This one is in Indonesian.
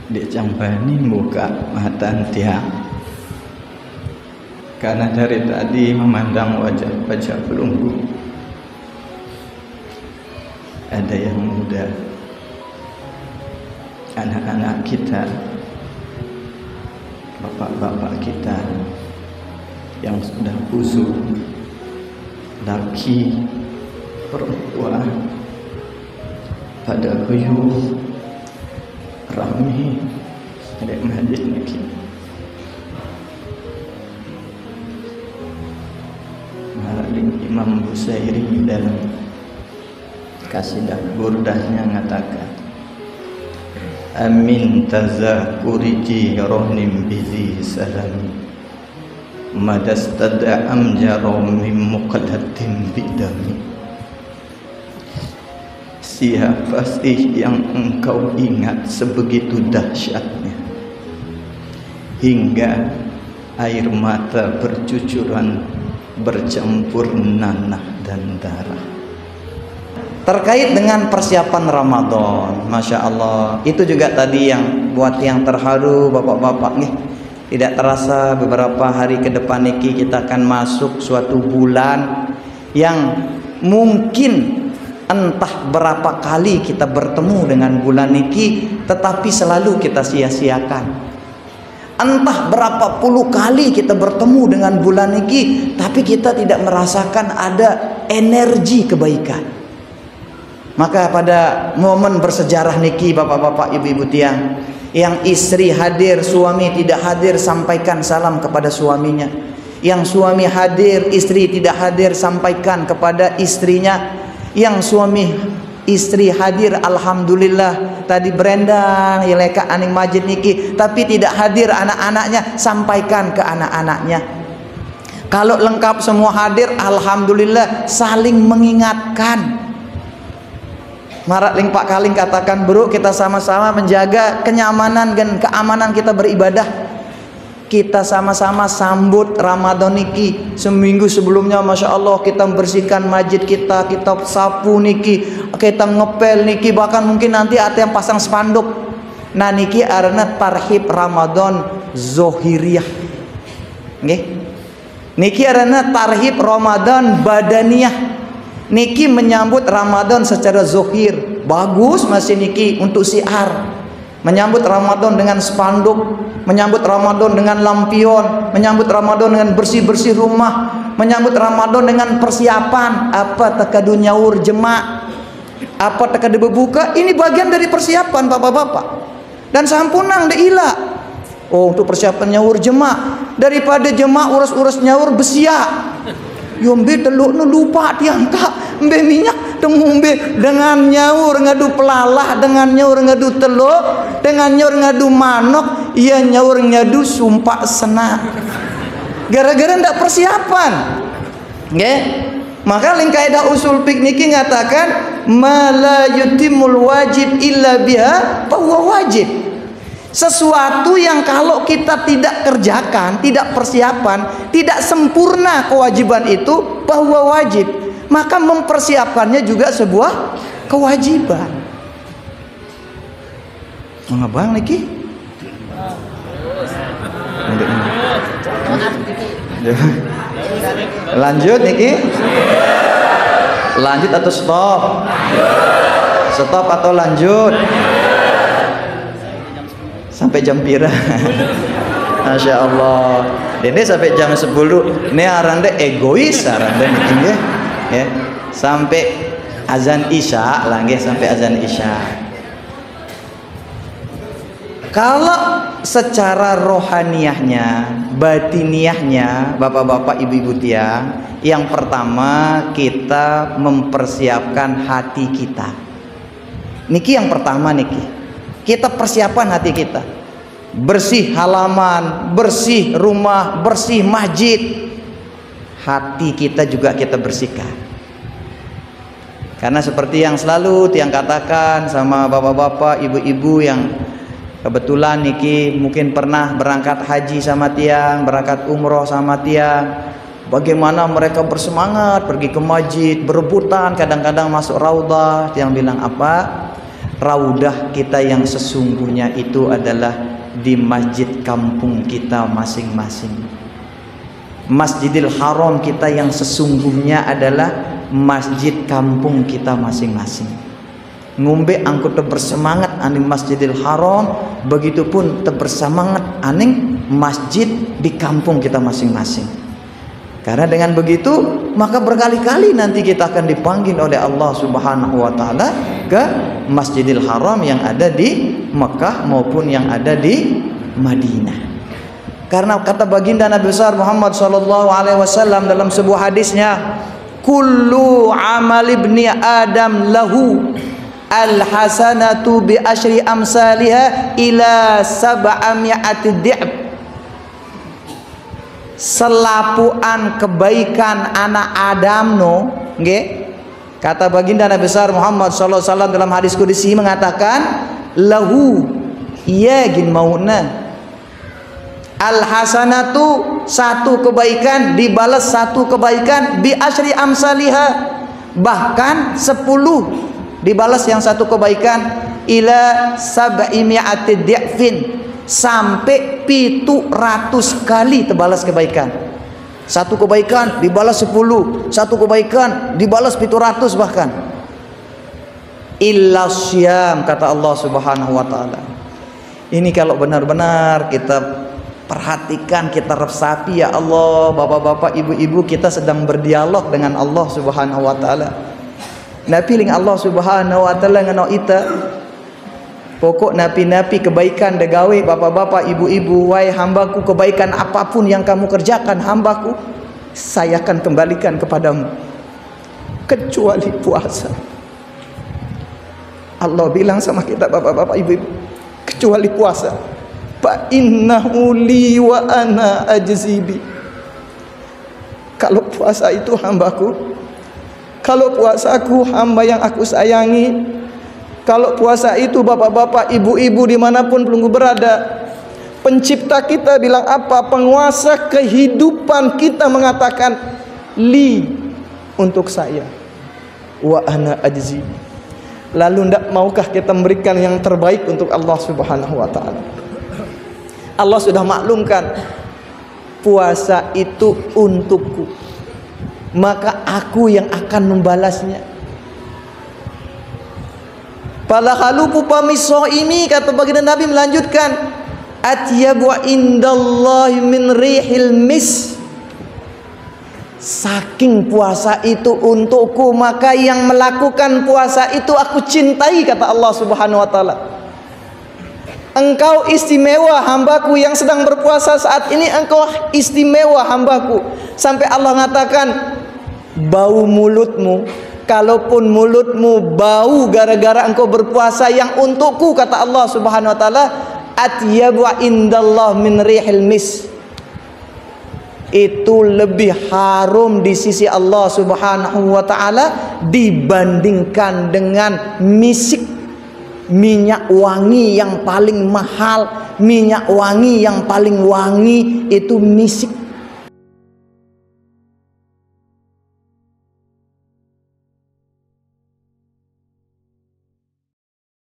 Dia campani buka mata tiang, karena dari tadi memandang wajah-wajah pelunggu. Ada yang muda, anak-anak kita, bapak-bapak kita yang sudah busuk, laki, perempuan, pada kuyuh rame dari masjid niki. Maling Imam Busairi dalam kasidah burdahnya mengatakan, amin tazakuri jironim bizi salami madastada amjaro min muqaddatin bidami. Siapa sih yang engkau ingat sebegitu dahsyatnya hingga air mata bercucuran bercampur nanah dan darah. Terkait dengan persiapan Ramadan, Masya Allah, itu juga tadi yang buat yang terharu bapak-bapak nih. Tidak terasa beberapa hari ke depan niki kita akan masuk suatu bulan yang mungkin entah berapa kali kita bertemu dengan bulan niki, tetapi selalu kita sia-siakan. Entah berapa puluh kali kita bertemu dengan bulan niki, tapi kita tidak merasakan ada energi kebaikan. Maka pada momen bersejarah niki, bapak-bapak, ibu-ibu tiang, yang istri hadir, suami tidak hadir, sampaikan salam kepada suaminya. Yang suami hadir, istri tidak hadir, sampaikan kepada istrinya. Yang suami istri hadir, alhamdulillah, tadi berendang ileka aning majid niki, tapi tidak hadir anak-anaknya, sampaikan ke anak-anaknya. Kalau lengkap semua hadir, alhamdulillah, saling mengingatkan. Marak ling Pak Kaling katakan, bro, kita sama-sama menjaga kenyamanan dan keamanan kita beribadah. Kita sama-sama sambut Ramadan niki. Seminggu sebelumnya Masya Allah kita membersihkan masjid kita sapu niki, kita ngepel niki, bahkan mungkin nanti ada yang pasang spanduk. Nah niki arena tarhib Ramadan zohiriyah. Nggih. Niki arena tarhib Ramadan badaniyah. Niki menyambut Ramadan secara zohir. Bagus masih niki untuk siar. Menyambut Ramadan dengan spanduk, menyambut Ramadan dengan lampion, menyambut Ramadan dengan bersih-bersih rumah, menyambut Ramadan dengan persiapan apa tekadu nyaur jemaah, apa tekadu berbuka. Ini bagian dari persiapan bapak-bapak. Dan sampunang deila. Oh, untuk persiapan nyaur jemaah, daripada jemaah urus-urus nyaur besia. Yombe teluk nu lupa diangkat mbe minyak temumbe dengan nyaur ngadu pelalah, dengan nyaur ngadu teluk, dengan nyaur ngadu manok, iya nyaur ngadu sumpah senak. Gara-gara ndak persiapan. Nggih. Maka ling kaidah usul fik niki ngatakan mala yutimul wajib illa biha bahwa wajib. Sesuatu yang kalau kita tidak kerjakan, tidak persiapan, tidak sempurna kewajiban itu bahwa wajib, maka mempersiapkannya juga sebuah kewajiban. Mengabang niki? Lanjut niki? Lanjut atau stop? Stop atau lanjut? Sampai jam pira? Masya Allah. Ini sampai jam 10. Ini arande egois arande niki ya. Sampai azan isya lagi, sampai azan isya. Kalau secara rohaniyahnya, batiniahnya, bapak-bapak, ibu-ibu tiang, yang pertama kita mempersiapkan hati kita. Niki yang pertama niki. Kita persiapan hati kita, bersih halaman, bersih rumah, bersih masjid. Hati kita juga kita bersihkan. Karena seperti yang selalu tiang katakan sama bapak-bapak, ibu-ibu yang kebetulan niki mungkin pernah berangkat haji sama tiang, berangkat umroh sama tiang, bagaimana mereka bersemangat pergi ke masjid, berebutan kadang-kadang masuk raudhah. Tiang bilang apa? raudah kita yang sesungguhnya itu adalah di masjid kampung kita masing-masing. Masjidil Haram kita yang sesungguhnya adalah masjid kampung kita masing-masing. Ngombe angkut bersemangat aning Masjidil Haram, begitupun bersemangat aning masjid di kampung kita masing-masing. Karena dengan begitu maka berkali-kali nanti kita akan dipanggil oleh Allah Subhanahu wa taala ke Masjidil Haram yang ada di Mekah maupun yang ada di Madinah. Karena kata baginda Nabi besar Muhammad sallallahu alaihi wasallam dalam sebuah hadisnya, kullu amal ibni adam lahu al-hasanatu bi asyri amsalihha ila sab'ami'ati di'b. Selapuan kebaikan anak Adam no, nggih. Kata baginda Nabi besar Muhammad sallallahu alaihi wasallam dalam hadis qudsi mengatakan, lahu yagin mauna al-hasanatu, satu kebaikan dibalas satu kebaikan, bi asyri amsalihha, bahkan 10 dibalas yang satu kebaikan, ila sab'imi'ati di'fin, sampai 700 kali terbalas kebaikan. Satu kebaikan dibalas 10, satu kebaikan dibalas 700 bahkan. Illa syam, kata Allah Subhanahu wa taala. Ini kalau benar-benar kita perhatikan, kita resapi, ya Allah, bapak-bapak, ibu-ibu, kita sedang berdialog dengan Allah Subhanahu wa taala. Napi ling Allah Subhanahu wa taala ngano ita. Pokok napi-napi kebaikan degawe bapak-bapak, ibu-ibu, wahai hambaku, kebaikan apapun yang kamu kerjakan hambaku, saya akan kembalikan kepadamu kecuali puasa. Allah bilang sama kita bapak-bapak, ibu-ibu, kecuali puasa. Fa innahu li wa ana ajzibi. Kalau puasa itu hambaku, kalau puasaku hamba yang aku sayangi, kalau puasa itu bapak-bapak, ibu-ibu dimanapun pelunggu berada, pencipta kita bilang apa? Penguasa kehidupan kita mengatakan, li, untuk saya, wa ana ajzi. Lalu ndak maukah kita memberikan yang terbaik untuk Allah Subhanahu wa taala? Allah sudah maklumkan puasa itu untukku, maka aku yang akan membalasnya. Pala haluku pamiso ini, kata baginda Nabi melanjutkan, atyabu indallahi min rihil mis. Saking puasa itu untukku, maka yang melakukan puasa itu aku cintai, kata Allah Subhanahu wa taala. Engkau istimewa hambaku yang sedang berpuasa saat ini, engkau istimewa hambaku. Sampai Allah mengatakan, bau mulutmu, kalaupun mulutmu bau gara-gara engkau berpuasa, yang untukku, kata Allah Subhanahu wa taala, atyabu indallah min rihil mis. Itu lebih harum di sisi Allah Subhanahu wa taala dibandingkan dengan misik. Minyak wangi yang paling mahal, minyak wangi yang paling wangi itu misik.